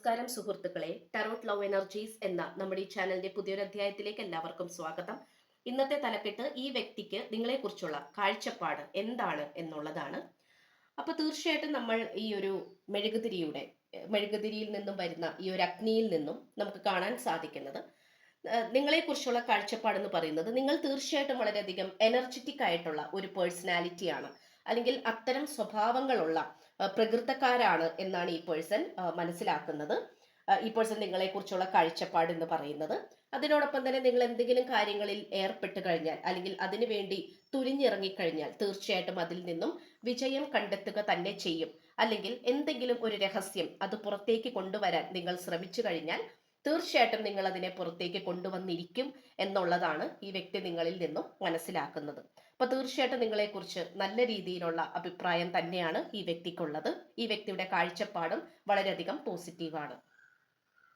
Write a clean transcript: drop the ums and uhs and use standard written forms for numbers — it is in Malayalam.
നമസ്കാരം സുഹൃത്തുക്കളെ, ടാരോട്ട് ലവ് എനർജീസ് എന്ന നമ്മുടെ ഈ ചാനലിന്റെ പുതിയൊരു അധ്യായത്തിലേക്ക് എല്ലാവർക്കും സ്വാഗതം. ഇന്നത്തെ തലക്കെട്ട് ഈ വ്യക്തിക്ക് നിങ്ങളെക്കുറിച്ചുള്ള കാഴ്ചപ്പാട് എന്താണ് എന്നുള്ളതാണ്. അപ്പൊ തീർച്ചയായിട്ടും നമ്മൾ ഈ ഒരു മെഴുകുതിരിയിൽ നിന്നും വരുന്ന ഈ ഒരു അഗ്നിയിൽ നിന്നും നമുക്ക് കാണാൻ സാധിക്കുന്നത് നിങ്ങളെക്കുറിച്ചുള്ള കാഴ്ചപ്പാടെന്ന് പറയുന്നത് നിങ്ങൾ തീർച്ചയായിട്ടും വളരെയധികം എനർജറ്റിക് ആയിട്ടുള്ള ഒരു പേഴ്സണാലിറ്റിയാണ്, അല്ലെങ്കിൽ അത്തരം സ്വഭാവങ്ങളുള്ള പ്രകൃതക്കാരാണ് എന്നാണ് ഈ പേഴ്സൺ മനസ്സിലാക്കുന്നത്. ഈ പേഴ്സൺ നിങ്ങളെക്കുറിച്ചുള്ള കാഴ്ചപ്പാട് എന്ന് പറയുന്നത്. അതിനോടൊപ്പം തന്നെ നിങ്ങൾ എന്തെങ്കിലും കാര്യങ്ങളിൽ ഏർപ്പെട്ട് കഴിഞ്ഞാൽ അല്ലെങ്കിൽ അതിനു വേണ്ടി തുനിഞ്ഞിറങ്ങിക്കഴിഞ്ഞാൽ തീർച്ചയായിട്ടും അതിൽ നിന്നും വിജയം കണ്ടെത്തുക തന്നെ ചെയ്യും. അല്ലെങ്കിൽ എന്തെങ്കിലും ഒരു രഹസ്യം അത് പുറത്തേക്ക് കൊണ്ടുവരാൻ നിങ്ങൾ ശ്രമിച്ചു കഴിഞ്ഞാൽ തീർച്ചയായിട്ടും നിങ്ങൾ അതിനെ പുറത്തേക്ക് കൊണ്ടുവന്നിരിക്കും എന്നുള്ളതാണ് ഈ വ്യക്തി നിങ്ങളിൽ നിന്നും മനസ്സിലാക്കുന്നത്. അപ്പൊ തീർച്ചയായിട്ടും നിങ്ങളെക്കുറിച്ച് നല്ല രീതിയിലുള്ള അഭിപ്രായം തന്നെയാണ് ഈ വ്യക്തിക്കുള്ളത്. ഈ വ്യക്തിയുടെ കാഴ്ചപ്പാടും വളരെയധികം പോസിറ്റീവാണ്.